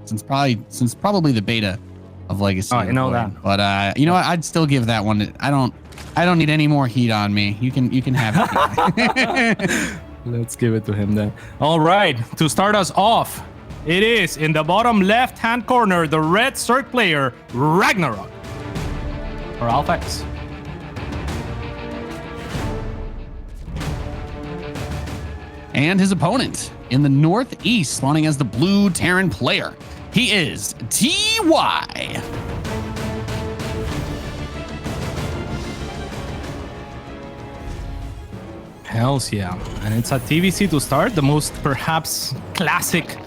since probably the beta of Legacy. Oh, I know that. But you know what? I'd still give that one. I don't need any more heat on me. You can have it. Let's give it to him then. All right, to start us off, it is in the bottom left-hand corner, the red Zerg player, RagnaroK. Or Alpha X. And his opponent in the northeast, spawning as the blue Terran player. He is TY. Hells yeah. And it's a TVC to start, the most perhaps classic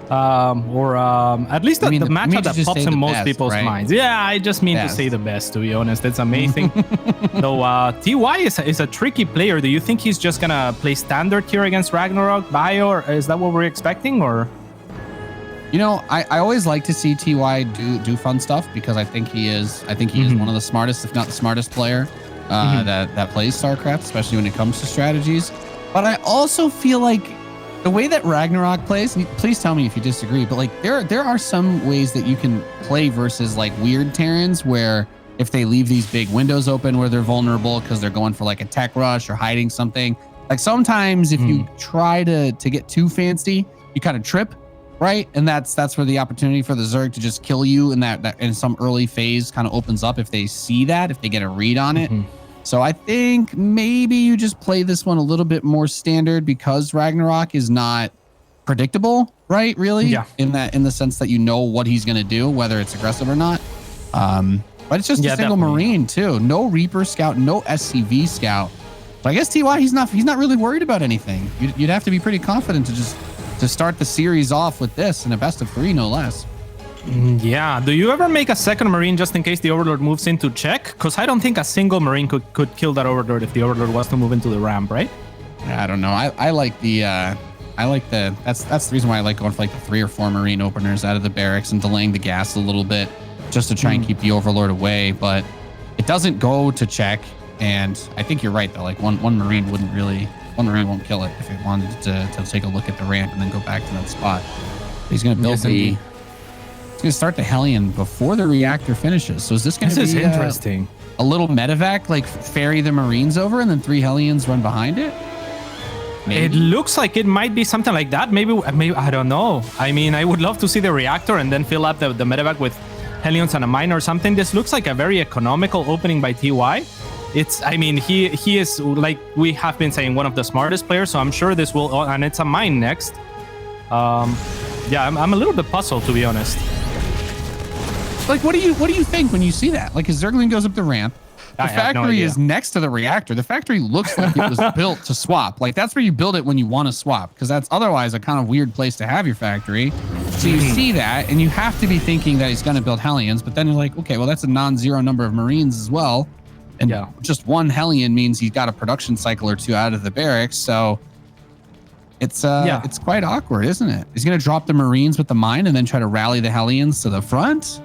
at least the matchup that pops in most people's minds. Yeah, I just mean to say the best, to be honest. It's amazing. Though TY is a tricky player. Do you think he's just gonna play standard here against RagnaroK, Bio, or is that what we're expecting? Or you know, I always like to see TY do fun stuff because I think he is one of the smartest, if not the smartest player that plays StarCraft, especially when it comes to strategies. But I also feel like the way that RagnaroK plays, please tell me if you disagree, but like there are some ways that you can play versus like weird Terrans where if they leave these big windows open where they're vulnerable because they're going for like a tech rush or hiding something. Like sometimes if you try to get too fancy, you kind of trip, right? And that's where the opportunity for the Zerg to just kill you in that in some early phase kind of opens up if they see that, if they get a read on it. So I think maybe you just play this one a little bit more standard because RagnaroK is not predictable, right? Really? Yeah. In the sense that you know what he's going to do, whether it's aggressive or not. But it's just a single Marine too. No Reaper Scout, no SCV Scout. So I guess TY, he's not really worried about anything. You'd have to be pretty confident to start the series off with this in a best of 3, no less. Yeah. Do you ever make a second Marine just in case the Overlord moves into check? Because I don't think a single Marine could kill that Overlord if the Overlord was to move into the ramp, right? I don't know. I like that's the reason why I like going for like the 3 or 4 Marine openers out of the barracks and delaying the gas a little bit just to try and keep the Overlord away. But it doesn't go to check, and I think you're right though. Like one Marine won't kill it if it wanted to take a look at the ramp and then go back to that spot. He's going to build He's going to start the Hellion before the reactor finishes. So is this going to be interesting? A little medevac, like ferry the Marines over and then 3 Hellions run behind it? Maybe. It looks like it might be something like that. Maybe I don't know. I mean, I would love to see the reactor and then fill up the medevac with Hellions and a mine or something. This looks like a very economical opening by TY. He is, like we have been saying, one of the smartest players. So I'm sure this will, and it's a mine next. Yeah, I'm a little bit puzzled, to be honest. Like, what do you think when you see that? Like, his Zergling goes up the ramp. The factory is next to the reactor. The factory looks like it was built to swap. Like, that's where you build it when you want to swap, because that's otherwise a kind of weird place to have your factory. So you see that, and you have to be thinking that he's going to build Hellions, but then you're like, okay, well, that's a non-zero number of Marines as well. And just 1 Hellion means he's got a production cycle or 2 out of the barracks. So it's quite awkward, isn't it? He's going to drop the Marines with the mine and then try to rally the Hellions to the front.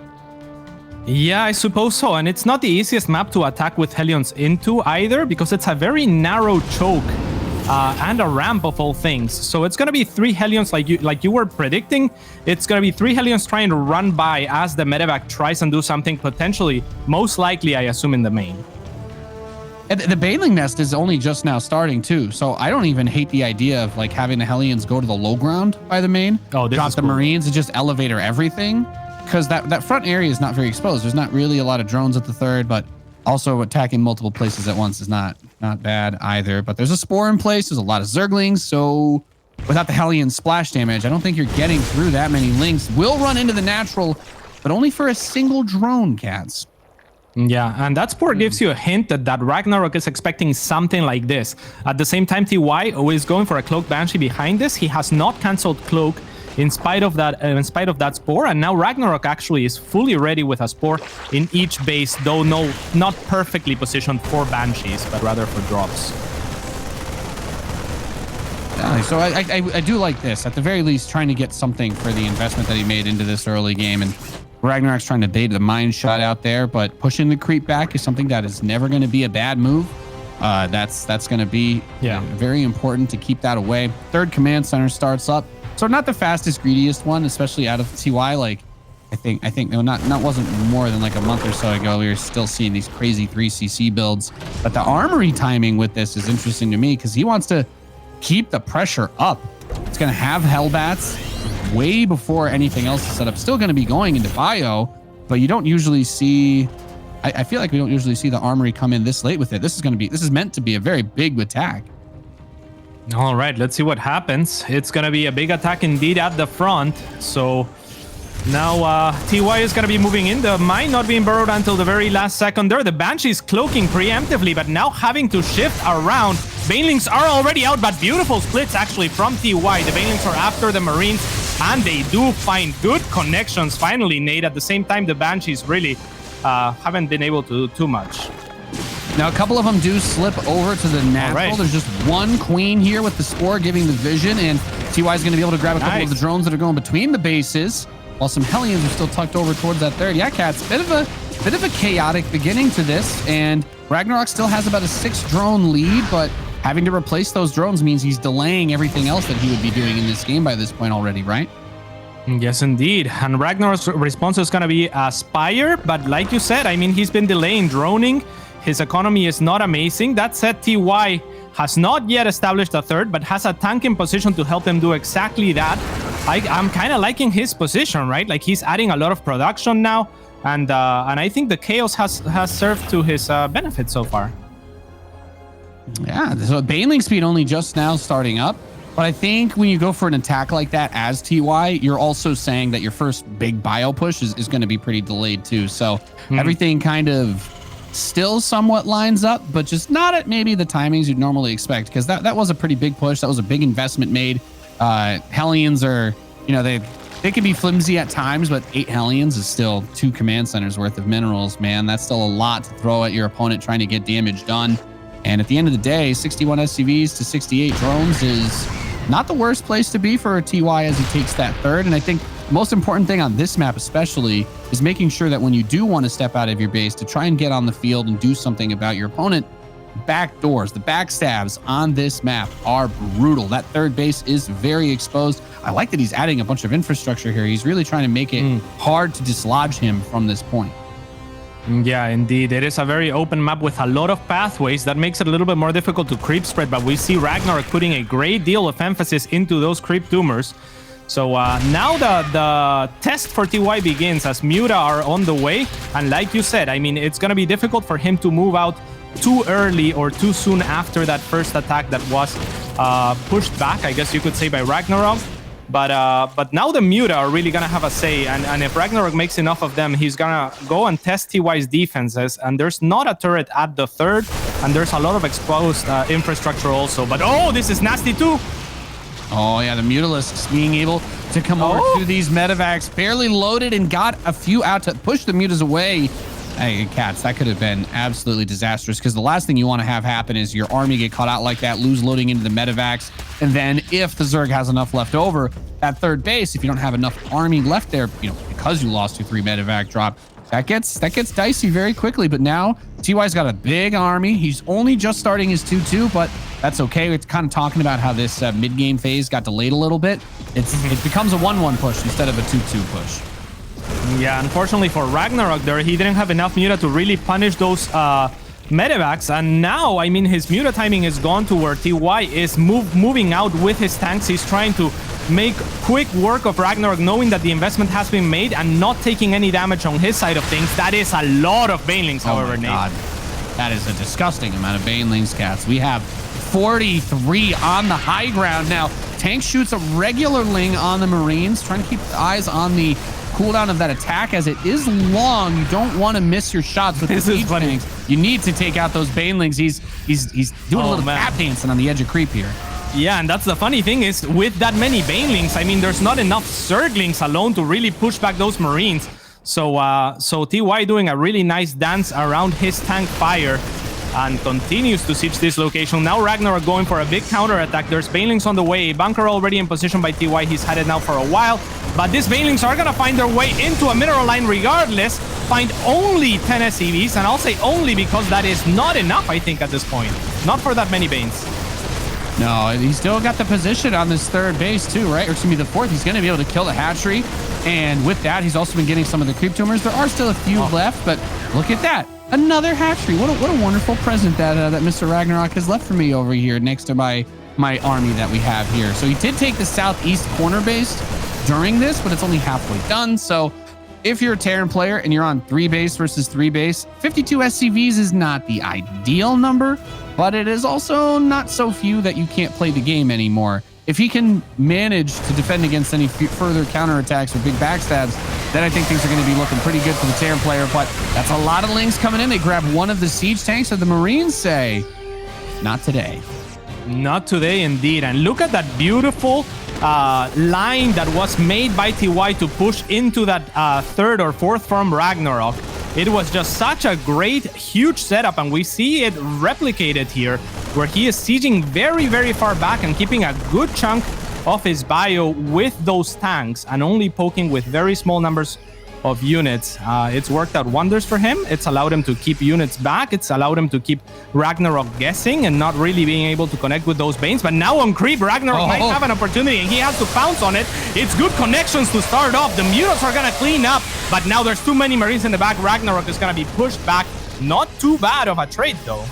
Yeah, I suppose so. And it's not the easiest map to attack with Hellions into either, because it's a very narrow choke and a ramp of all things. So it's going to be 3 Hellions like you were predicting. It's going to be 3 Hellions trying to run by as the medevac tries and do something potentially, most likely, I assume, in the main. And the Baneling Nest is only just now starting too. So I don't even hate the idea of like having the Hellions go to the low ground by the main. Oh, this drop the Marines and just elevator everything. Because that front area is not very exposed. There's not really a lot of drones at the 3rd, but also attacking multiple places at once is not bad either. But there's a Spore in place. There's a lot of Zerglings. So without the Hellion splash damage, I don't think you're getting through that many links. Will run into the natural, but only for a single drone, Cats. Yeah, and that Spore gives you a hint that RagnaroK is expecting something like this. At the same time, TY is going for a Cloak Banshee behind this. He has not cancelled Cloak in spite of that Spore, and now RagnaroK actually is fully ready with a Spore in each base, though not perfectly positioned for Banshees, but rather for drops. So I do like this. At the very least, trying to get something for the investment that he made into this early game, and RagnaroK's trying to bait the mine shot out there, but pushing the creep back is something that is never going to be a bad move. That's going to be very important to keep that away. Third command center starts up. So not the fastest, greediest one, especially out of TY. Like, I think no, not wasn't more than like a month or so ago. We were still seeing these crazy 3cc builds. But the armory timing with this is interesting to me because he wants to keep the pressure up. It's going to have Hellbats way before anything else is set up. Still going to be going into bio, but you don't usually see. I feel like we don't usually see the armory come in this late with it. This is meant to be a very big attack. All right, let's see what happens. It's going to be a big attack indeed at the front. So now TY is going to be moving in. The mine not being burrowed until the very last second there. The Banshee's cloaking preemptively, but now having to shift around. Banelings are already out, but beautiful splits actually from TY. The Banelings are after the Marines, and they do find good connections finally, Nate. At the same time, the Banshees really haven't been able to do too much. Now, a couple of them do slip over to the natural. Right. There's just one queen here with the spore giving the vision, and TY is going to be able to grab a couple of the drones that are going between the bases, while some Hellions are still tucked over towards that third. Yeah, Cats, bit of a chaotic beginning to this, and RagnaroK still has about a 6-drone lead, but having to replace those drones means he's delaying everything else that he would be doing in this game by this point already, right? Yes, indeed. And RagnaroK's response is going to be Spire, but like you said, I mean, he's been delaying droning. His economy is not amazing. That said, TY has not yet established a third, but has a tank in position to help him do exactly that. I'm kind of liking his position, right? Like, he's adding a lot of production now, and I think the chaos has served to his benefit so far. Yeah, so Baneling speed only just now starting up. But I think when you go for an attack like that as TY, you're also saying that your first big bio push is going to be pretty delayed too. So everything kind of still somewhat lines up, but just not at maybe the timings you'd normally expect, because that was a pretty big push. That was a big investment made. Hellions are, they can be flimsy at times, but 8 Hellions is still 2 command centers worth of minerals, man. That's still a lot to throw at your opponent trying to get damage done. And at the end of the day, 61 SCVs to 68 drones is not the worst place to be for a TY as he takes that third. And I think the most important thing on this map especially is making sure that when you do want to step out of your base to try and get on the field and do something about your opponent, back doors, the backstabs on this map are brutal. That third base is very exposed. I like that he's adding a bunch of infrastructure here. He's really trying to make it hard to dislodge him from this point. Yeah, indeed. It is a very open map with a lot of pathways. That makes it a little bit more difficult to creep spread, but we see RagnaroK putting a great deal of emphasis into those creep tumors. So now the test for TY begins as Muta are on the way. And like you said, I mean, it's going to be difficult for him to move out too early or too soon after that first attack that was pushed back, I guess you could say, by RagnaroK. But now the Muta are really going to have a say, and if RagnaroK makes enough of them, he's going to go and test TY's defenses, and there's not a turret at the third, and there's a lot of exposed infrastructure also. But oh, this is nasty too! Oh yeah, the Mutalisks being able to come over to these medevacs, barely loaded, and got a few out to push the Mutas away. Hey, Cats, that could have been absolutely disastrous, because the last thing you want to have happen is your army get caught out like that, lose loading into the medevacs, and then if the Zerg has enough left over, that third base, if you don't have enough army left there, because you lost your 3 medevac drop, that gets dicey very quickly. But now TY's got a big army. He's only just starting his 2-2, but that's okay. It's kind of talking about how this mid-game phase got delayed a little bit. It becomes a 1-1 push instead of a 2-2 push. Yeah, unfortunately for RagnaroK there, he didn't have enough Muta to really punish those medevacs, and now, I mean, his Muta timing is gone to where TY is moving out with his tanks. He's trying to make quick work of RagnaroK, knowing that the investment has been made and not taking any damage on his side of things. That is a lot of Banelings, however, Nate. God. That is a disgusting amount of Banelings, Cats. We have 43 on the high ground now. Tank shoots a regular ling on the Marines, trying to keep eyes on the cooldown of that attack, as it is long. You don't want to miss your shots with the siege tanks. You need to take out those Banelings. He's doing a little tap dancing on the edge of creep here. Yeah, and that's the funny thing is, with that many Banelings, I mean, there's not enough Zerglings alone to really push back those Marines. So TY doing a really nice dance around his tank fire and continues to siege this location. Now RagnaroK going for a big counter attack. There's Banelings on the way. A bunker already in position by TY. He's had it now for a while. But these Banelings are gonna find their way into a mineral line regardless. Find only 10 SCVs, and I'll say only because that is not enough, I think, at this point. Not for that many Banes. No, he's still got the position on this third base too, right? Or excuse me, the fourth. He's going to be able to kill the hatchery. And with that, he's also been getting some of the creep tumors. There are still a few left, but look at that. Another hatchery. What a wonderful present that Mr. RagnaroK has left for me over here next to my army that we have here. So he did take the southeast corner base during this, but it's only halfway done. So if you're a Terran player and you're on 3 base versus 3 base, 52 SCVs is not the ideal number, but it is also not so few that you can't play the game anymore. If he can manage to defend against any further counterattacks or big backstabs, then I think things are going to be looking pretty good for the Terran player. But that's a lot of Lings coming in. They grab one of the siege tanks, and the Marines say, not today. Not today, indeed. And look at that beautiful line that was made by TY to push into that third or fourth from RagnaroK. It was just such a great, huge setup, and we see it replicated here, where he is sieging very, very far back and keeping a good chunk of his bio with those tanks and only poking with very small numbers of units. It's worked out wonders for him. It's allowed him to keep units back. It's allowed him to keep RagnaroK guessing and not really being able to connect with those Banes. But now on creep, RagnaroK might have an opportunity, and he has to pounce on it. It's good connections to start off. The Mutas are going to clean up, but now there's too many Marines in the back. RagnaroK is going to be pushed back. Not too bad of a trade, though.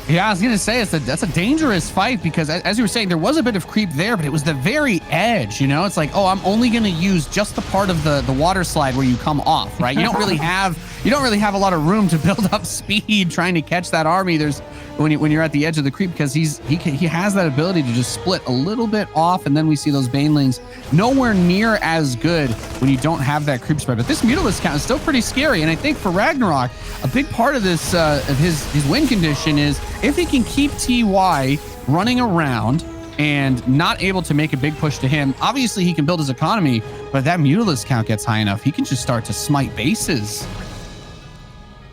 Yeah, I was going to say that's a dangerous fight because, as you were saying, there was a bit of creep there, but it was the very edge, you know? It's like, oh, I'm only going to use just the part of the water slide where you come off, right? You don't really have a lot of room to build up speed trying to catch that army. There's when you're at the edge of the creep, because he has that ability to just split a little bit off, and then we see those Banelings nowhere near as good when you don't have that creep spread. But this Mutalisk count is still pretty scary, and I think for RagnaroK, a big part of this of his win condition is if he can keep TY running around and not able to make a big push to him. Obviously, he can build his economy, but if that Mutalisk count gets high enough, he can just start to smite bases.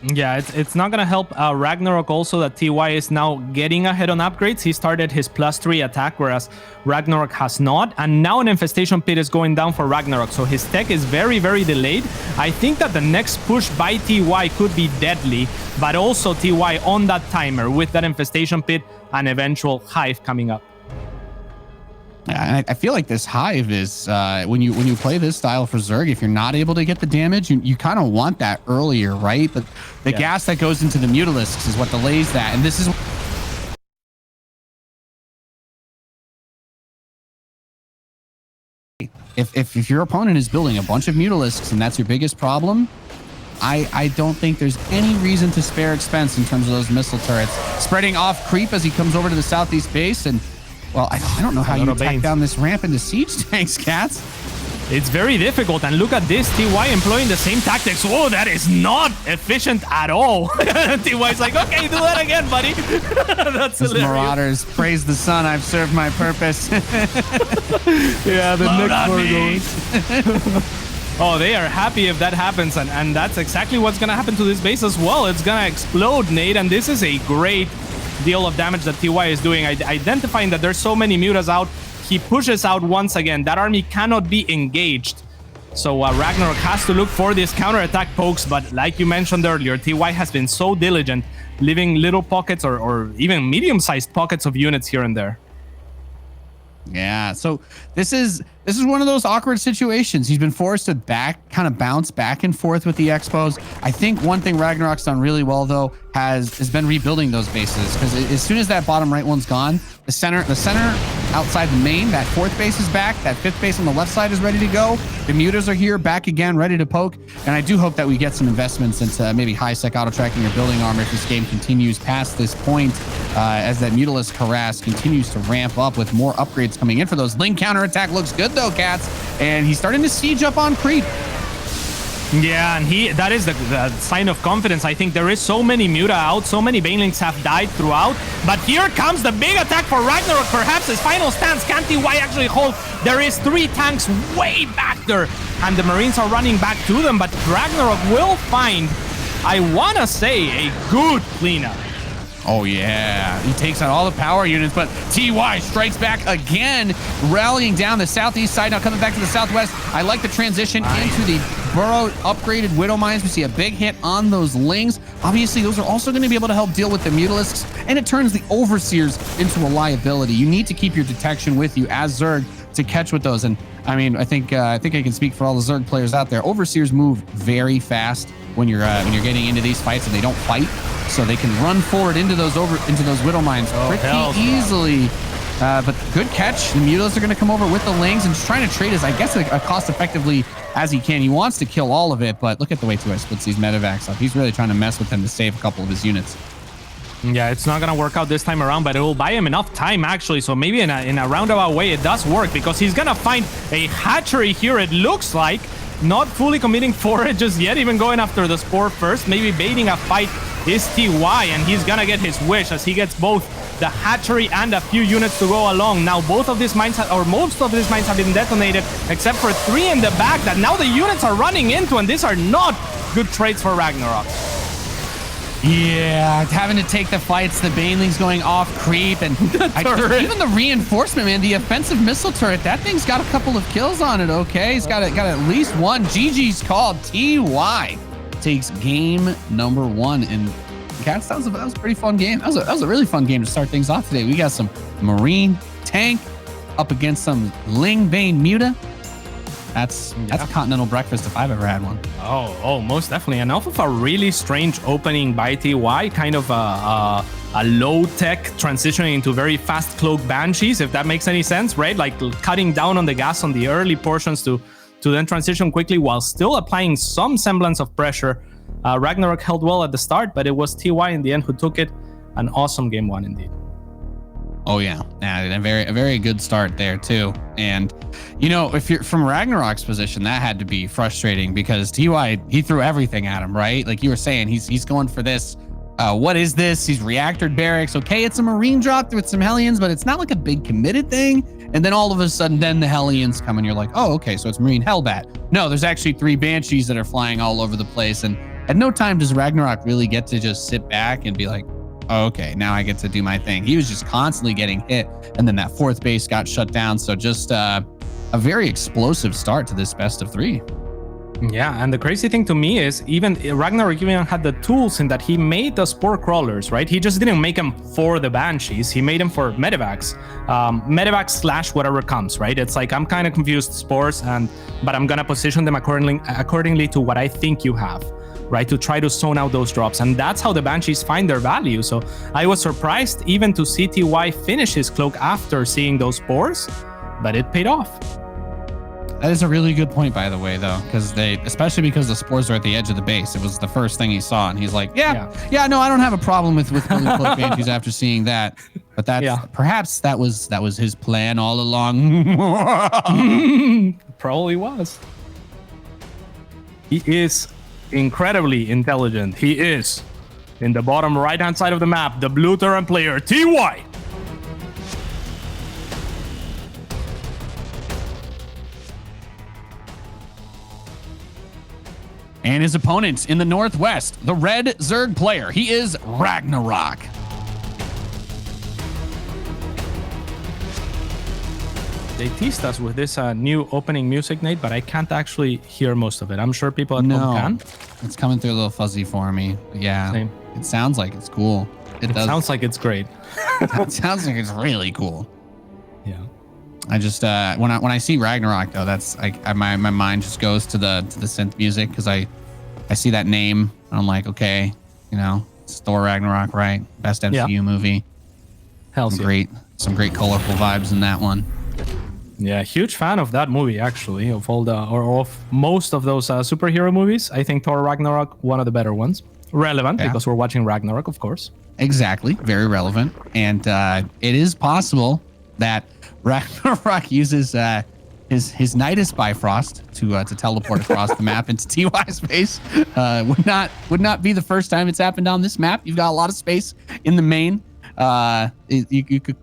Yeah, it's not going to help RagnaroK also that TY is now getting ahead on upgrades. He started his +3 attack, whereas RagnaroK has not. And now an Infestation Pit is going down for RagnaroK. So his tech is very, very delayed. I think that the next push by TY could be deadly, but also TY on that timer with that Infestation Pit and eventual Hive coming up. Yeah, and I feel like this Hive is when you play this style for Zerg, if you're not able to get the damage, you kind of want that earlier, right? But the gas that goes into the Mutalisks is what delays that, and this is if your opponent is building a bunch of Mutalisks and that's your biggest problem, I don't think there's any reason to spare expense in terms of those missile turrets. Spreading off creep as he comes over to the southeast base, and well, I don't know how you attack down this ramp into siege tanks, Cats. It's very difficult, and look at this, TY employing the same tactics. Oh, that is not efficient at all. TY's like, okay, do that again, buddy. That's hilarious. Marauders, praise the sun, I've served my purpose. Yeah, the next one goes. Oh, they are happy if that happens, and that's exactly what's going to happen to this base as well. It's going to explode, Nate, and this is a great deal of damage that TY is doing. Identifying that there's so many Mutas out, he pushes out once again. That army cannot be engaged. So RagnaroK has to look for these counterattack pokes, but like you mentioned earlier, TY has been so diligent, leaving little pockets or even medium-sized pockets of units here and there. Yeah, so this is one of those awkward situations. He's been forced to kind of bounce back and forth with the Expos. I think one thing RagnaroK's done really well, though, has been rebuilding those bases, because as soon as that bottom right one's gone, the center outside the main, that fourth base is back, that fifth base on the left side is ready to go. The Mutas are here, back again, ready to poke, and I do hope that we get some investments into maybe high-sec auto-tracking or building armor if this game continues past this point, as that Mutalisk harass continues to ramp up with more upgrades coming in for those. Ling counterattack looks good, though, Cats, and he's starting to siege up on creep. Yeah, and that is the sign of confidence. I think there is so many Muta out, so many Banelings have died throughout, but here comes the big attack for RagnaroK. Perhaps his final stance. Can TY actually hold? There is 3 tanks way back there, and the Marines are running back to them, but RagnaroK will find, I want to say, a good cleanup. Oh, yeah. He takes out all the power units, but TY strikes back again, rallying down the southeast side. Now coming back to the southwest. I like the transition into the burrow upgraded Widow Mines. We see a big hit on those Lings. Obviously, those are also going to be able to help deal with the Mutalisks, and it turns the Overseers into a liability. You need to keep your detection with you as Zerg to catch with those. And I mean, I think I can speak for all the Zerg players out there. Overseers move very fast when you're getting into these fights, and they don't fight, so they can run forward into those Widow Mines pretty easily. But good catch. The Mutalisks are going to come over with the Lings and just trying to trade as, I guess, cost effectively as he can. He wants to kill all of it, but look at the way TY splits these medevacs up. He's really trying to mess with them to save a couple of his units. Yeah, it's not gonna work out this time around, but it will buy him enough time actually. So maybe in a roundabout way, it does work, because he's gonna find a hatchery here. It looks like not fully committing for it just yet, even going after the Spore first. Maybe baiting a fight is TY, and he's gonna get his wish as he gets both the hatchery and a few units to go along. Now both of these mines, or most of these mines, have been detonated, except for 3 in the back that now the units are running into, and these are not good trades for RagnaroK. Yeah, having to take the fights, the Banelings going off creep, and even the reinforcement, man, the offensive missile turret, that thing's got a couple of kills on it, okay? It's got at least one. GG's called. TY takes game number 1, and Cats, that was a pretty fun game. That was a really fun game to start things off today. We got some Marine tank up against some Ling Bane Muta. That's a continental breakfast if I've ever had one. Oh, most definitely. And off of a really strange opening by TY, kind of a low-tech transitioning into very fast cloak Banshees, if that makes any sense, right? Like cutting down on the gas on the early portions to then transition quickly while still applying some semblance of pressure. RagnaroK held well at the start, but it was TY in the end who took it. An awesome game 1 indeed. Oh yeah, a very good start there too. And you know, if you're from RagnaroK's position, that had to be frustrating, because TY, he threw everything at him, right? Like you were saying, he's going for this. What is this? He's reactor barracks. Okay, it's a Marine drop with some Hellions, but it's not like a big committed thing. And then all of a sudden, then the Hellions come, and you're like, oh, okay, so it's Marine Hellbat. No, there's actually 3 Banshees that are flying all over the place, and at no time does RagnaroK really get to just sit back and be like, oh, okay, now I get to do my thing. He was just constantly getting hit, and then that 4th base got shut down. So just a very explosive start to this best of 3. Yeah, and the crazy thing to me is even RagnaroK even had the tools in that he made the Spore Crawlers, right? He just didn't make them for the Banshees. He made them for medevacs. Medevacs / whatever comes, right? It's like, I'm kind of confused, Spores, but I'm going to position them accordingly to what I think you have, right? To try to zone out those drops. And that's how the Banshees find their value. So I was surprised even to see TY finish his cloak after seeing those Spores, but it paid off. That is a really good point, by the way, though, especially because the Spores are at the edge of the base. It was the first thing he saw, and he's like, yeah, no, I don't have a problem with killing cloak Banshees after seeing that. But perhaps that was his plan all along. Probably was. He is incredibly intelligent. He is, in the bottom right-hand side of the map, the blue Terran player, TY. And his opponent in the northwest, the red Zerg player, he is RagnaroK. They teased us with this new opening music, Nate, but I can't actually hear most of it. I'm sure people at home can. It's coming through a little fuzzy for me. Yeah, same. It sounds like it's cool. It sounds like it's great. It sounds like it's really cool. Yeah. I just when I see RagnaroK though, that's like my mind just goes to the synth music, because I see that name and I'm like, okay, you know, it's Thor Ragnarok, right? Best MCU movie. Hell's some great colorful vibes in that one. Yeah, huge fan of that movie actually, of all of most of those superhero movies. I think Thor Ragnarok, one of the better ones. Relevant because we're watching Ragnarok, of course. Exactly, very relevant, and it is possible that RagnaroK uses his Nidus Bifrost to teleport across the map into TY's space. Would not be the first time it's happened on this map. You've got a lot of space in the main. You could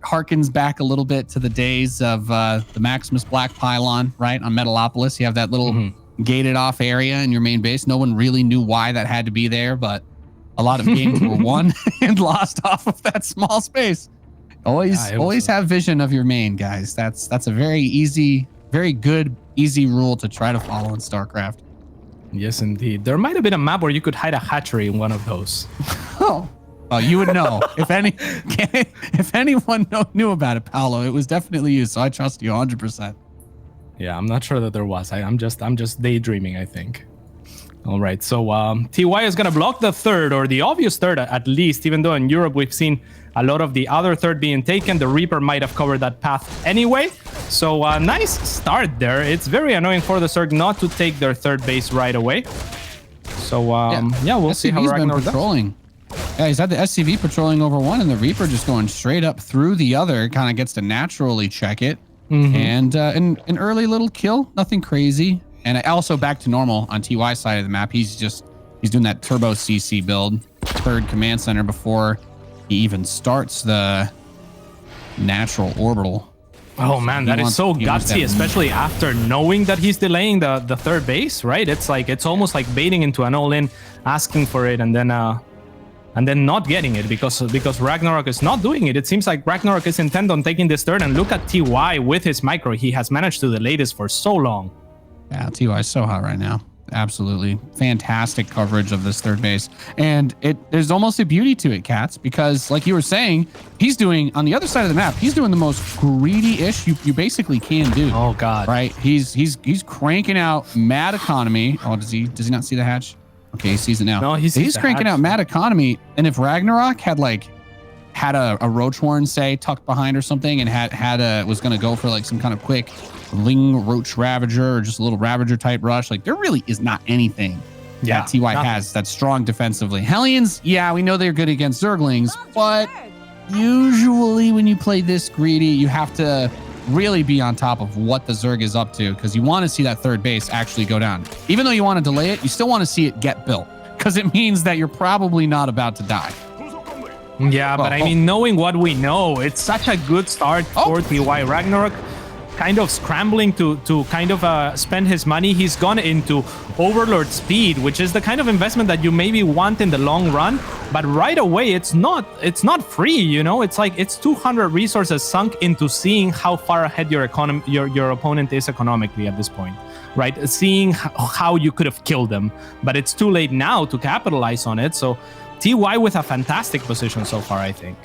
harkens back a little bit to the days of the Maximus Black Pylon, right? On Metalopolis, you have that little gated off area in your main base. No one really knew why that had to be there, but a lot of games were won and lost off of that small space. Always have vision of your main, guys. That's a very easy, very good, easy rule to try to follow in StarCraft. Yes, indeed. There might have been a map where you could hide a hatchery in one of those. Oh, you would know if anyone knew about it, Paolo. It was definitely you, so I trust you 100%. Yeah, I'm not sure that there was. I'm just daydreaming, I think. All right, so TY is going to block the third, or the obvious third at least, even though in Europe we've seen a lot of the other third being taken. The Reaper might have covered that path anyway. So nice start there. It's very annoying for the Zerg not to take their third base right away. So yeah, we'll see how RagnaroK patrolling. Yeah, he's had the SCV patrolling over one, and the Reaper just going straight up through the other. Kind of gets to naturally check it. And an early little kill, nothing crazy. And also back to normal on TY side of the map. He's doing that turbo CC build, third command center before he even starts the natural orbital. Oh man, that is so gutsy, especially after knowing that he's delaying the third base, right? It's almost like baiting into an all-in, asking for it, and then not getting it because RagnaroK is not doing it. It seems like RagnaroK is intent on taking this third, and look at TY with his micro. He has managed to delay this for so long. Yeah, TY is so hot right now. Absolutely fantastic coverage of this third base. And there's almost a beauty to it, Cats, because like you were saying, he's doing, on the other side of the map, he's doing the most greedy-ish you basically can do. Oh God. Right? He's cranking out mad economy. Oh, does he not see the hatch? Okay, he sees it now. No, he's cranking out mad economy. And if RagnaroK had a Roach Horn, say, tucked behind or something, and was gonna go for like some kind of quick Ling Roach Ravager or just a little Ravager type rush, like there really is not anything that TY has that's strong defensively. Hellions, yeah, we know they're good against Zerglings, but usually when you play this greedy, you have to really be on top of what the Zerg is up to, because you want to see that third base actually go down. Even though you want to delay it, you still want to see it get built, because it means that you're probably not about to die. Yeah, but I mean, knowing what we know, it's such a good start for TY. RagnaroK kind of scrambling to kind of spend his money. He's gone into Overlord speed, which is the kind of investment that you maybe want in the long run, but right away it's not free, you know. It's like it's 200 resources sunk into seeing how far ahead your opponent is economically at this point, right? Seeing how you could have killed them, but it's too late now to capitalize on it. So TY with a fantastic position so far, I think.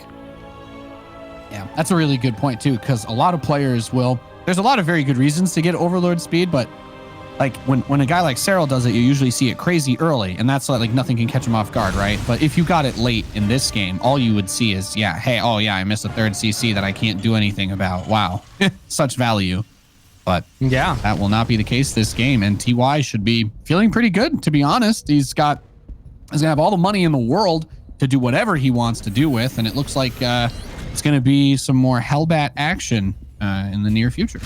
Yeah, that's a really good point too, because a lot of players will. There's a lot of very good reasons to get Overlord speed, but like when a guy like Cyril does it, you usually see it crazy early, and that's like nothing can catch him off guard, right? But if you got it late in this game, all you would see is, I missed a third CC that I can't do anything about. Wow, such value. But yeah, that will not be the case this game, and TY should be feeling pretty good, to be honest. He's gonna have all the money in the world to do whatever he wants to do with, and it looks like it's gonna be some more Hellbat action in the near future.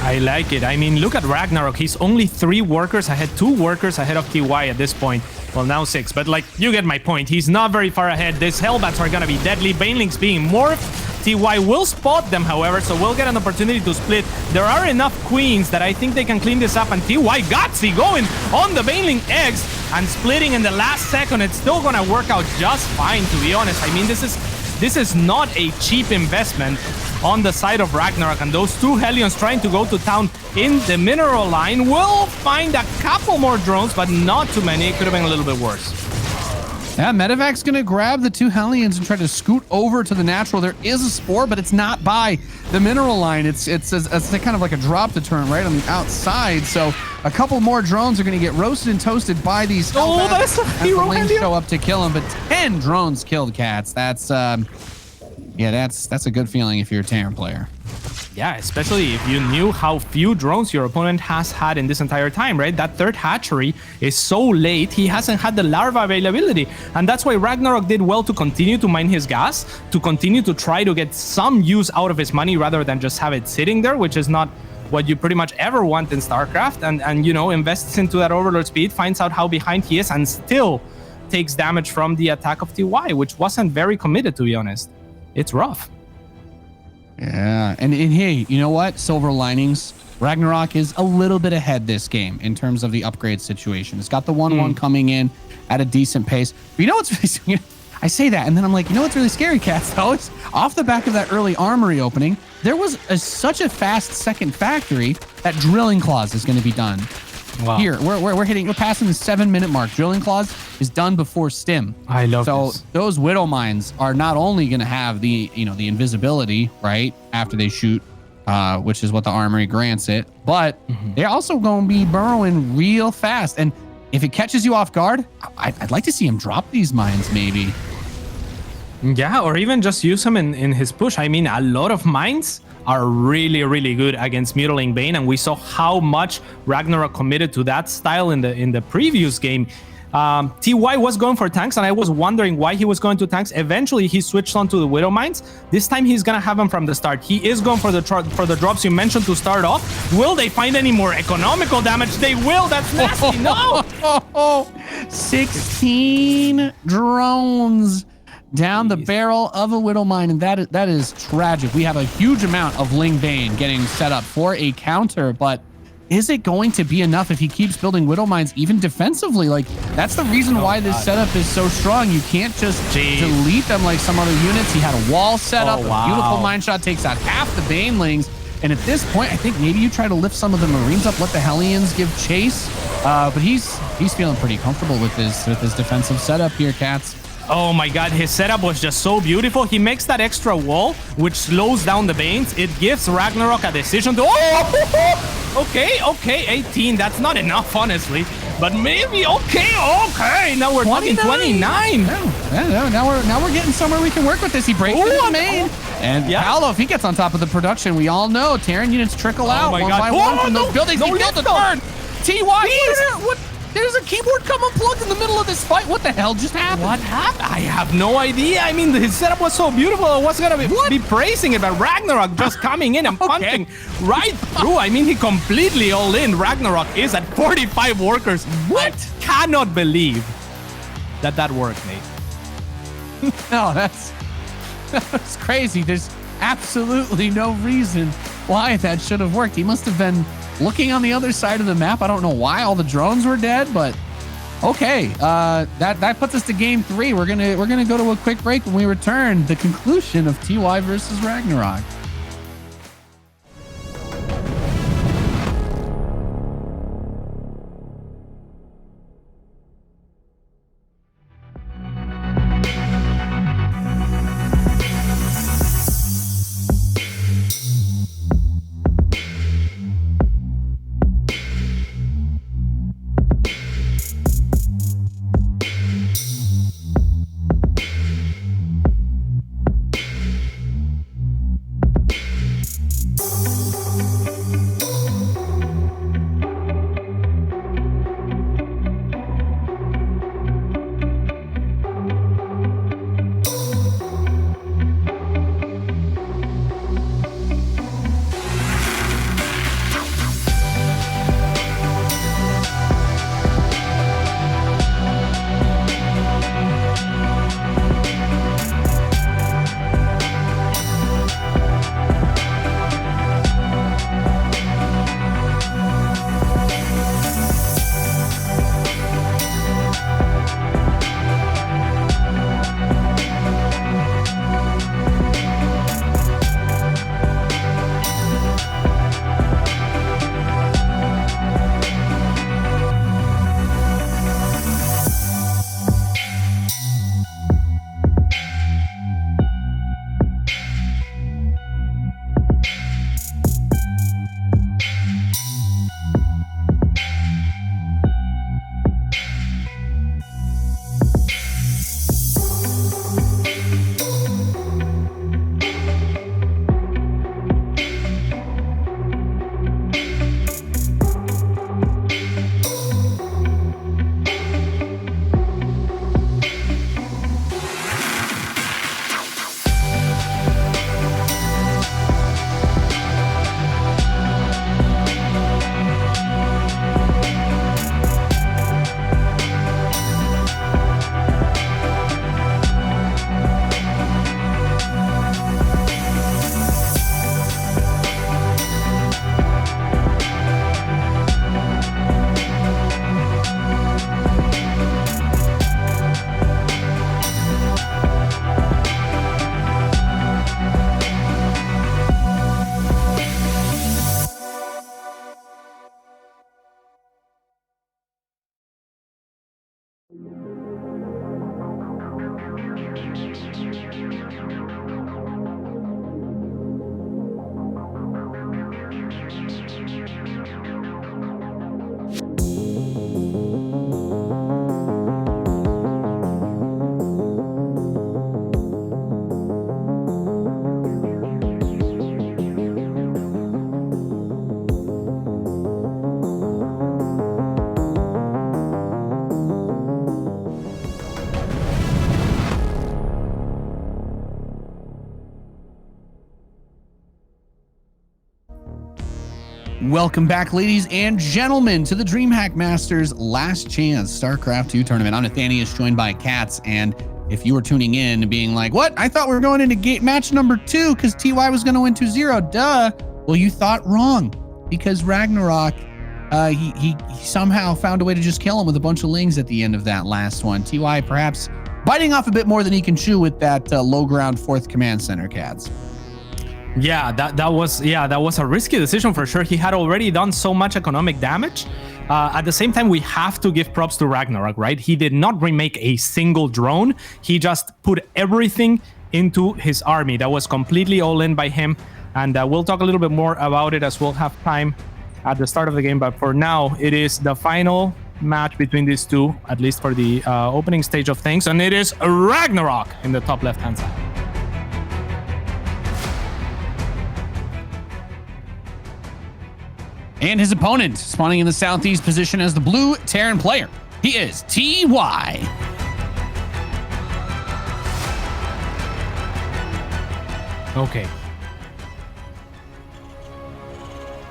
I like it. I mean, look at RagnaroK. He's only 3 workers ahead, 2 workers ahead of TY at this point. Well, now 6, but like, you get my point. He's not very far ahead. These Hellbats are gonna be deadly. Banelings being morphed. TY will spot them, however, so we'll get an opportunity to split. There are enough Queens that I think they can clean this up, and TY Gutsy going on the Baneling eggs and splitting in the last second. It's still gonna work out just fine, to be honest. I mean, this is not a cheap investment on the side of RagnaroK, and those 2 Hellions trying to go to town in the mineral line will find a couple more drones, but not too many. It could have been a little bit worse. Yeah, Medevac's gonna grab the 2 Hellions and try to scoot over to the natural. There is a spore, but it's not by the mineral line. It's kind of like a drop deterrent right on the outside. So a couple more drones are gonna get roasted and toasted by these Hellbats. Oh, that's a hero Hellions show up to kill him, but 10 drones killed, Cats. That's a good feeling if you're a Terran player. Yeah, especially if you knew how few drones your opponent has had in this entire time, right? That third hatchery is so late, he hasn't had the larva availability. And that's why RagnaroK did well to continue to mine his gas, to continue to try to get some use out of his money rather than just have it sitting there, which is not what you pretty much ever want in StarCraft. And you know, invests into that Overlord speed, finds out how behind he is, and still takes damage from the attack of TY, which wasn't very committed, to be honest. It's rough. Yeah, and hey, you know what? Silver linings. RagnaroK is a little bit ahead this game in terms of the upgrade situation. It's got the 1-1 coming in at a decent pace. But you know what's really, I say that, and then I'm like, you know what's really scary, Cats, though? Is off the back of that early armory opening, there was such a fast second factory that Drilling Claws is going to be done. Wow. Here, we're passing the 7-minute mark. Drilling Claws is done before Stim. I love this. So those Widow Mines are not only going to have the invisibility, right, after they shoot, which is what the armory grants it, but they're also going to be burrowing real fast. And if it catches you off guard, I'd like to see him drop these mines maybe. Yeah, or even just use them in his push. I mean, a lot of mines are really, really good against Mutilating Bane, and we saw how much RagnaroK committed to that style in the previous game. TY was going for tanks, and I was wondering why he was going to tanks. Eventually, he switched on to the Widow Mines. This time, he's gonna have them from the start. He is going for the drops you mentioned to start off. Will they find any more economical damage? They will. That's nasty. No. 16 drones down the barrel of a Widow Mine, and that is tragic. We have a huge amount of Ling Bane getting set up for a counter, but is it going to be enough if he keeps building Widow Mines even defensively? Like, that's the reason why this setup is so strong. You can't just delete them like some other units. He had a wall set up. A beautiful mine shot takes out half the Banelings. And at this point, I think maybe you try to lift some of the Marines up, let the Hellions give chase. But he's feeling pretty comfortable with his defensive setup here, Cats. Oh my god, his setup was just so beautiful. He makes that extra wall, which slows down the Banes. It gives RagnaroK a decision to... Oh! Okay, 18. That's not enough, honestly. But maybe, okay. Now we're talking 29. Now we're getting somewhere we can work with this. He breaks into the main. And Paolo, if he gets on top of the production, we all know Terran units trickle out one by one from those buildings. He built a turn. TY, what? There's a keyboard come unplugged in the middle of this fight. What the hell just happened? What happened? I have no idea. I mean, his setup was so beautiful. I was going to be praising it, but RagnaroK just coming in and punching right through. I mean, he completely all in. RagnaroK is at 45 workers. What? I cannot believe that worked, Nate. No, that's crazy. There's absolutely no reason why that should have worked. He must have been looking on the other side of the map. I don't know why all the drones were dead, but okay. That puts us to game 3. We're gonna go to a quick break. When we return, the conclusion of TY versus RagnaroK. Welcome back, ladies and gentlemen, to the DreamHack Masters Last Chance StarCraft 2 tournament. I'm Nathanius, joined by Katz, and if you were tuning in and being like, what? I thought we were going into match number 2 because TY was going to win 2-0. Duh. Well, you thought wrong, because RagnaroK, he somehow found a way to just kill him with a bunch of lings at the end of that last one. TY perhaps biting off a bit more than he can chew with that low ground 4th command center, Katz. Yeah, that was a risky decision for sure. He had already done so much economic damage. At the same time, we have to give props to RagnaroK, right? He did not remake a single drone. He just put everything into his army. That was completely all in by him. And we'll talk a little bit more about it as we'll have time at the start of the game. But for now, it is the final match between these two, at least for the opening stage of things. And it is RagnaroK in the top left-hand side. And his opponent, spawning in the southeast position as the blue Terran player. He is TY. Okay.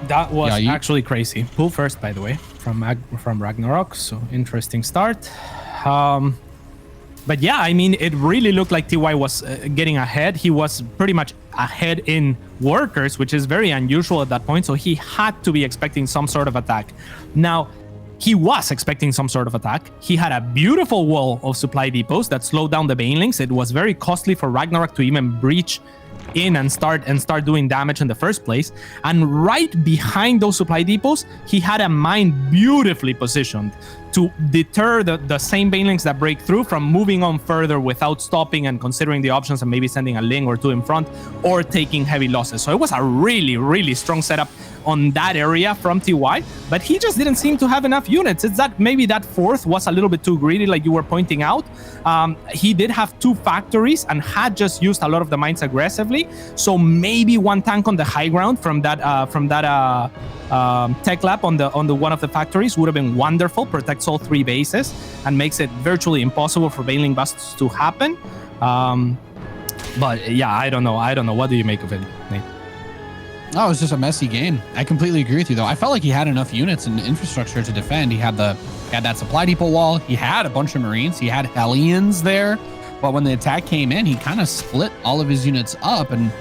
That was actually crazy. Pull first, by the way, from RagnaroK. So interesting start. But yeah, I mean, it really looked like TY was getting ahead. He was pretty much ahead in workers, which is very unusual at that point. So he had to be expecting some sort of attack. Now, he was expecting some sort of attack. He had a beautiful wall of supply depots that slowed down the banelings. It was very costly for RagnaroK to even breach in and start doing damage in the first place. And right behind those supply depots, he had a mine beautifully positioned to deter the same banelings that break through from moving on further without stopping and considering the options and maybe sending a ling or two in front or taking heavy losses. So it was a really, really strong setup on that area from TY, but he just didn't seem to have enough units. It's that maybe that 4th was a little bit too greedy, like you were pointing out. He did have 2 factories and had just used a lot of the mines aggressively. So maybe 1 tank on the high ground from that tech lab on the one of the factories would have been wonderful. Protects all 3 bases and makes it virtually impossible for baneling busts to happen. But yeah, I don't know. What do you make of it, Nate? Oh, it was just a messy game. I completely agree with you, though. I felt like he had enough units and infrastructure to defend. He had that supply depot wall. He had a bunch of Marines. He had Hellions there. But when the attack came in, he kind of split all of his units up. And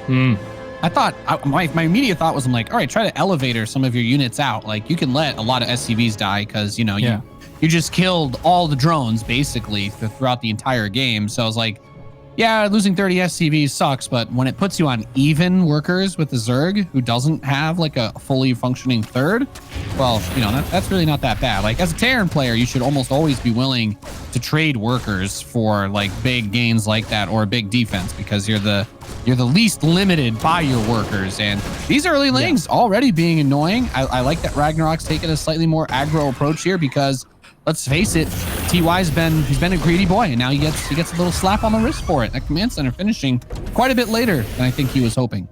I thought, my immediate thought was, I'm like, all right, try to elevator some of your units out. Like, you can let a lot of SCVs die because, you just killed all the drones, basically, throughout the entire game. So I was like, yeah, losing 30 SCVs sucks, but when it puts you on even workers with the Zerg, who doesn't have like a fully functioning 3rd, well, that's really not that bad. Like, as a Terran player, you should almost always be willing to trade workers for like big gains like that or a big defense, because you're the least limited by your workers. And these early lings already being annoying. I like that RagnaroK's taking a slightly more aggro approach here, because let's face it, TY's been a greedy boy, and now he gets a little slap on the wrist for it. That command center finishing quite a bit later than I think he was hoping.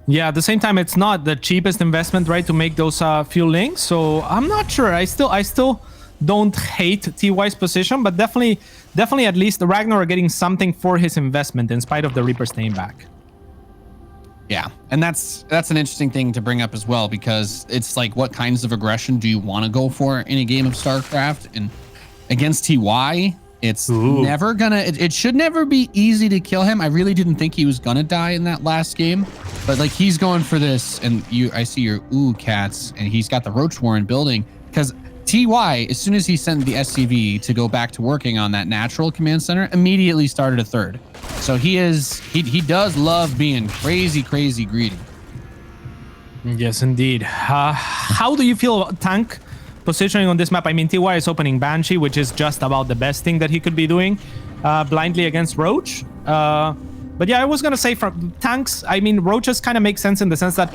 Yeah, at the same time, it's not the cheapest investment, right, to make those few links. So I'm not sure. I still don't hate TY's position, but definitely at least the RagnaroK getting something for his investment in spite of the Reaper staying back. Yeah, and that's an interesting thing to bring up as well, because it's like, what kinds of aggression do you want to go for in a game of StarCraft? And against TY, it's never gonna, it should never be easy to kill him. I really didn't think he was gonna die in that last game, but like, he's going for this, and I see your cats, and he's got the Roach Warren building, because TY, as soon as he sent the SCV to go back to working on that natural command center, immediately started a 3rd. So he does love being crazy greedy. Yes, indeed. How do you feel about tank positioning on this map? I mean, TY is opening Banshee, which is just about the best thing that he could be doing. blindly against Roach. But yeah, I was gonna say from tanks, I mean, Roaches kind of make sense in the sense that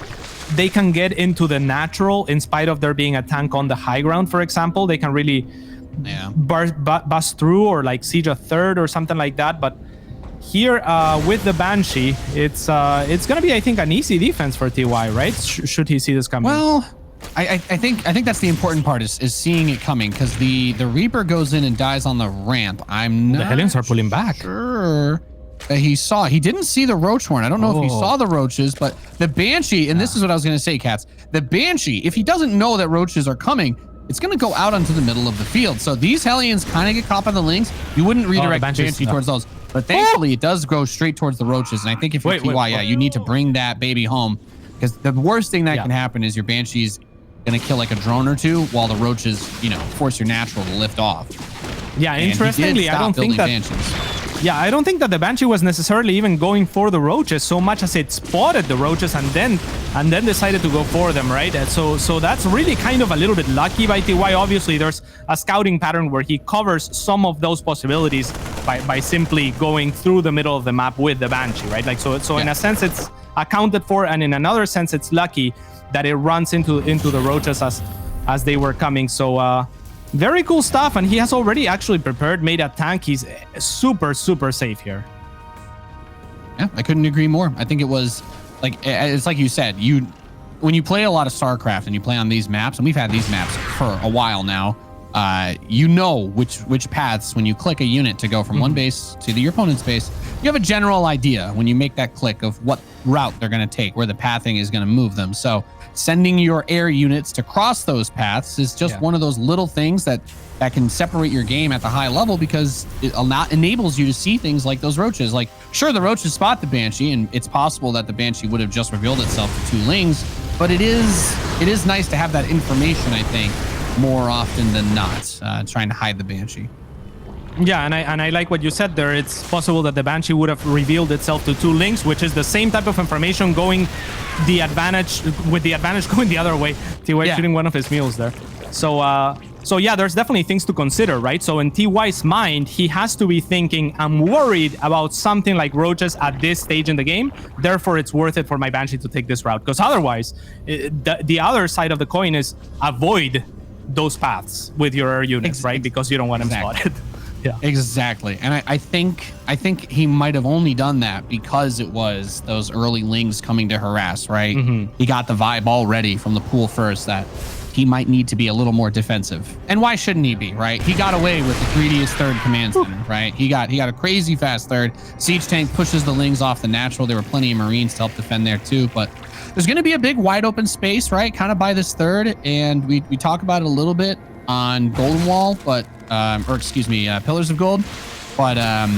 they can get into the natural in spite of there being a tank on the high ground, for example. They can really bust through or like siege a third or something like that. But here with the Banshee, it's gonna be, I think, an easy defense for TY, right? Should he see this coming? Well, I think that's the important part is seeing it coming, because the Reaper goes in and dies on the ramp. I'm not the Hellions are pulling back. Sure. He didn't see the Roach Horn. I don't know if he saw the Roaches, but the Banshee, and this is what I was going to say, Cats, the Banshee, if he doesn't know that Roaches are coming, it's going to go out onto the middle of the field. So these Hellions kind of get caught by the Lynx. You wouldn't redirect the Banshee towards those, but thankfully it does go straight towards the Roaches. And I think if you're TY, you need to bring that baby home, because the worst thing that can happen is your Banshee's going to kill like a drone or two while the Roaches, force your natural to lift off. Yeah, interestingly, I don't think that... Banshees. Yeah, I don't think that the Banshee was necessarily even going for the Roaches so much as it spotted the Roaches and then decided to go for them, right? So that's really kind of a little bit lucky by TY. Obviously, there's a scouting pattern where he covers some of those possibilities by simply going through the middle of the map with the Banshee, right? Like so in a sense, it's accounted for, and in another sense, it's lucky that it runs into the Roaches as they were coming. So very cool stuff, and he has already actually made a tank. He's super safe here. Yeah, I couldn't agree more. I think it was it's like you said, when you play a lot of StarCraft and you play on these maps, and we've had these maps for a while now, you know which paths, when you click a unit to go from one base to your opponent's base, you have a general idea when you make that click of what route they're going to take, where the pathing is going to move them. So sending your air units to cross those paths is just one of those little things that can separate your game at the high level, because it enables you to see things like those Roaches. Like, sure, the Roaches spot the Banshee, and it's possible that the Banshee would have just revealed itself to 2 Lings, but it is nice to have that information, I think, more often than not, trying to hide the Banshee. Yeah, and I like what you said there. It's possible that the Banshee would have revealed itself to 2 Lings, which is the same type of information going the advantage going the other way. TY shooting one of his mules there. So yeah, there's definitely things to consider, right? So in TY's mind, he has to be thinking, I'm worried about something like Roaches at this stage in the game. Therefore, it's worth it for my Banshee to take this route. Because otherwise, the other side of the coin is avoid those paths with your units, right? Because you don't want them spotted. Yeah, exactly. And I think he might have only done that because it was those early Lings coming to harass, right? He got the vibe already from the pool first that he might need to be a little more defensive. And why shouldn't he be, right? He got away with the greediest third command center, right? He got a crazy fast third. Siege tank pushes the Lings off the natural. There were plenty of Marines to help defend there too, but there's going to be a big wide open space, right? Kind of by this third. And we talk about it a little bit on Golden Wall, but Pillars of Gold. But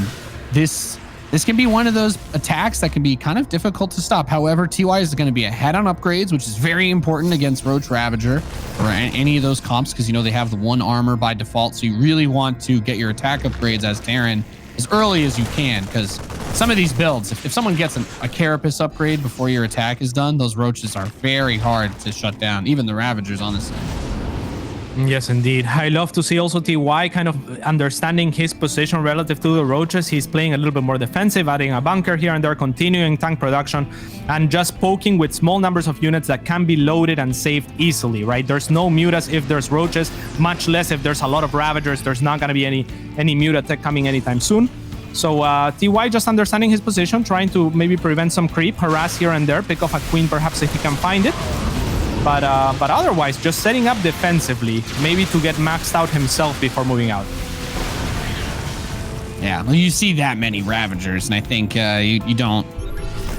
this can be one of those attacks that can be kind of difficult to stop. However, TY is going to be ahead on upgrades, which is very important against Roach Ravager or any of those comps, because they have the 1 armor by default. So you really want to get your attack upgrades as Terran as early as you can, because some of these builds, if someone gets a Carapace upgrade before your attack is done, those Roaches are very hard to shut down, even the Ravagers, honestly. Yes, indeed. I love to see also TY kind of understanding his position relative to the Roaches. He's playing a little bit more defensive, adding a bunker here and there, continuing tank production, and just poking with small numbers of units that can be loaded and saved easily, right? There's no mutas if there's Roaches, much less if there's a lot of Ravagers. There's not going to be any muta tech coming anytime soon. So TY just understanding his position, trying to maybe prevent some creep, harass here and there, pick off a queen perhaps if he can find it. But otherwise, just setting up defensively, maybe to get maxed out himself before moving out. Yeah, well, you see that many Ravagers, and I think you don't...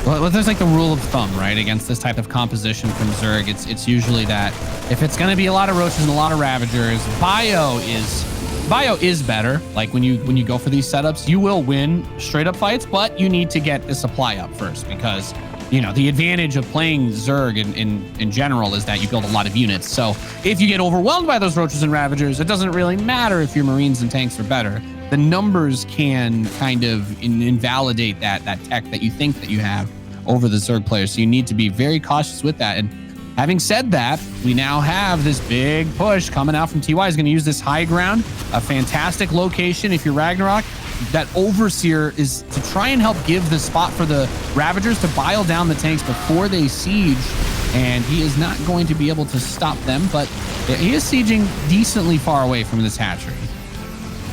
Well, there's like the rule of thumb, right? Against this type of composition from Zerg, it's usually that if it's going to be a lot of Roaches and a lot of Ravagers, Bio is better. Like when you go for these setups, you will win straight up fights, but you need to get the supply up first, because the advantage of playing Zerg in general is that you build a lot of units. So if you get overwhelmed by those Roaches and Ravagers, it doesn't really matter if your Marines and tanks are better. The numbers can kind of invalidate that tech that you think that you have over the Zerg players. So you need to be very cautious with that. And having said that, we now have this big push coming out from TY. Is going to use this high ground, a fantastic location if you're RagnaroK. that Overseer is to try and help give the spot for the Ravagers to bile down the tanks before they siege, and he is not going to be able to stop them, but he is sieging decently far away from this hatchery.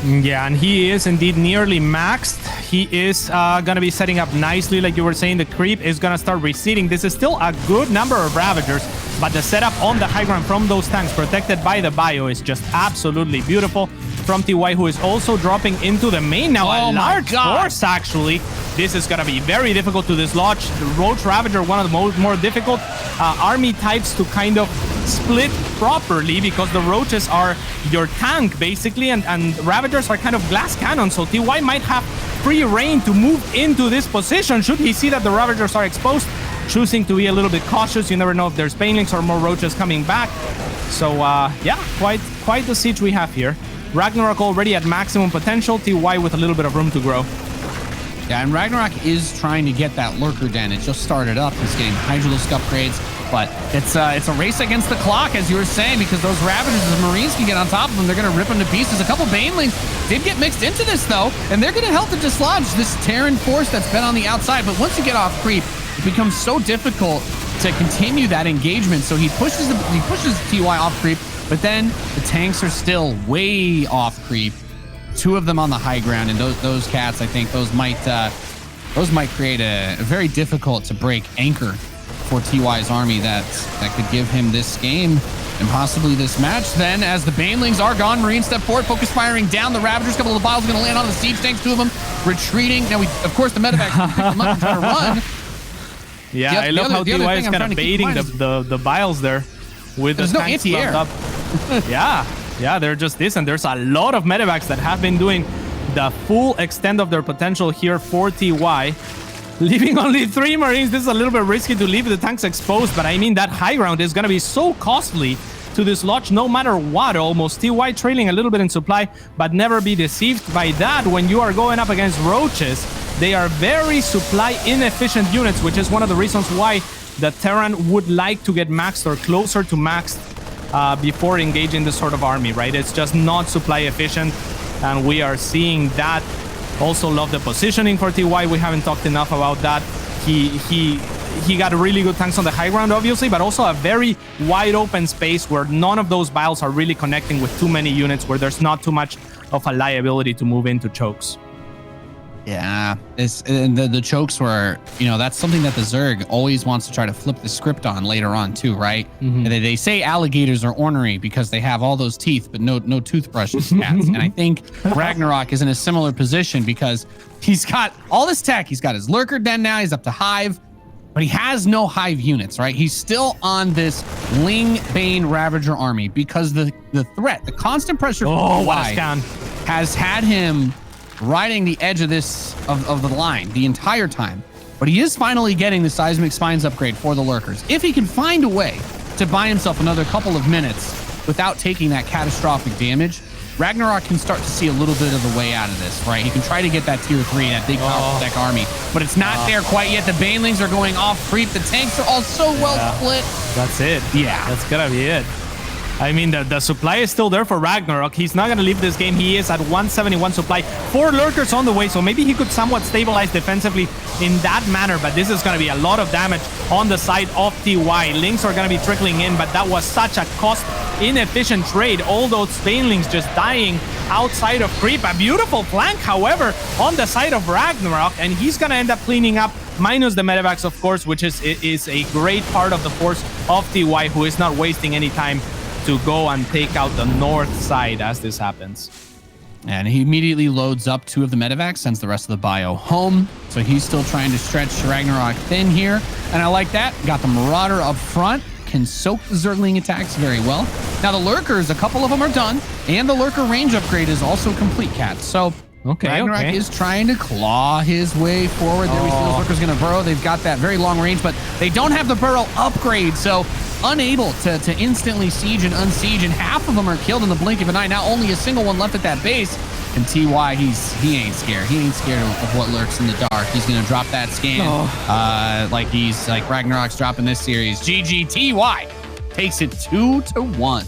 Yeah, and he is indeed nearly maxed. He is going to be setting up nicely. Like you were saying, the creep is going to start receding. This is still a good number of Ravagers, but the setup on the high ground from those tanks protected by the bio is just absolutely beautiful. From TY, who is also dropping into the main now. A large force, actually. This is going to be very difficult to dislodge. The Roach Ravager, one of the more difficult army types to kind of split properly, because the Roaches are your tank, basically, and Ravagers are kind of glass cannons. So TY might have free reign to move into this position should he see that the Ravagers are exposed, choosing to be a little bit cautious. You never know if there's Banelings or more Roaches coming back. So, yeah, quite the siege we have here. RagnaroK already at maximum potential, TY with a little bit of room to grow. Yeah, and RagnaroK is trying to get that Lurker Den. It just started up. He's getting Hydralisk upgrades, but it's a race against the clock, as you were saying, because those Ravagers, the Marines can get on top of them. They're going to rip them to pieces. A couple Banelings did get mixed into this, though, and they're going to help to dislodge this Terran force that's been on the outside. But once you get off creep, it becomes so difficult to continue that engagement. So he pushes TY off creep, but then the tanks are still way off creep. Two of them on the high ground, and those cats, I think those might create a very difficult to break anchor for TY's army that could give him this game and possibly this match. Then, as the Banelings are gone, Marines step forward, focus firing down the Ravagers. A couple of the biles going to land on the siege tanks, two of them retreating. Now, of course, the medevacs pick them up and try to run. Yeah, I love how TY is kind of baiting the biles there with the tanks built up. Yeah, they're just this, and there's a lot of medevacs that have been doing the full extent of their potential here for TY. Leaving only 3 Marines, this is a little bit risky to leave the tanks exposed, but I mean, that high ground is going to be so costly to dislodge no matter what, almost. TY trailing a little bit in supply, but never be deceived by that. When you are going up against Roaches, they are very supply inefficient units, which is one of the reasons why the Terran would like to get maxed or closer to maxed before engaging this sort of army, right? It's just not supply efficient, and we are seeing that. Also love the positioning for TY. We haven't talked enough about that. He got really good tanks on the high ground, obviously, but also a very wide open space where none of those biles are really connecting with too many units, where there's not too much of a liability to move into chokes. Yeah, the chokes were, that's something that the Zerg always wants to try to flip the script on later on too, right? Mm-hmm. They say alligators are ornery because they have all those teeth, but no toothbrushes, cats. And I think RagnaroK is in a similar position because he's got all this tech. He's got his Lurker Den now. He's up to Hive, but he has no Hive units, right? He's still on this Ling Bane Ravager army because the threat, the constant pressure from TY has had him riding the edge of the line the entire time. But he is finally getting the Seismic Spines upgrade for the Lurkers. If he can find a way to buy himself another couple of minutes without taking that catastrophic damage, RagnaroK can start to see a little bit of the way out of this, right? He can try to get that tier 3, that big powerful tech army, but it's not there quite yet. The Banelings are going off creep. The tanks are all so well split. That's it. Yeah. That's gonna be it. I mean, the supply is still there for RagnaroK. He's not going to leave this game. He is at 171 supply. 4 Lurkers on the way, so maybe he could somewhat stabilize defensively in that manner, but this is going to be a lot of damage on the side of TY. Links are going to be trickling in, but that was such a cost-inefficient trade. All those Banelings just dying outside of creep. A beautiful flank, however, on the side of RagnaroK, and he's going to end up cleaning up, minus the medevacs, of course, which is a great part of the force of TY, who is not wasting any time to go and take out the north side as this happens. And he immediately loads up 2 of the medevacs, sends the rest of the bio home. So he's still trying to stretch RagnaroK thin here. And I like that. Got the Marauder up front. Can soak the Zergling attacks very well. Now the Lurkers, a couple of them are done. And the Lurker range upgrade is also complete, Cat. So RagnaroK is trying to claw his way forward. There we see those Lurkers going to burrow. They've got that very long range, but they don't have the burrow upgrade. So unable to instantly siege and unsiege, and half of them are killed in the blink of an eye. Now only a single one left at that base, and TY, he ain't scared. He ain't scared of what lurks in the dark. He's gonna drop that scan like RagnaroK's dropping this series. GG, TY takes it 2-1.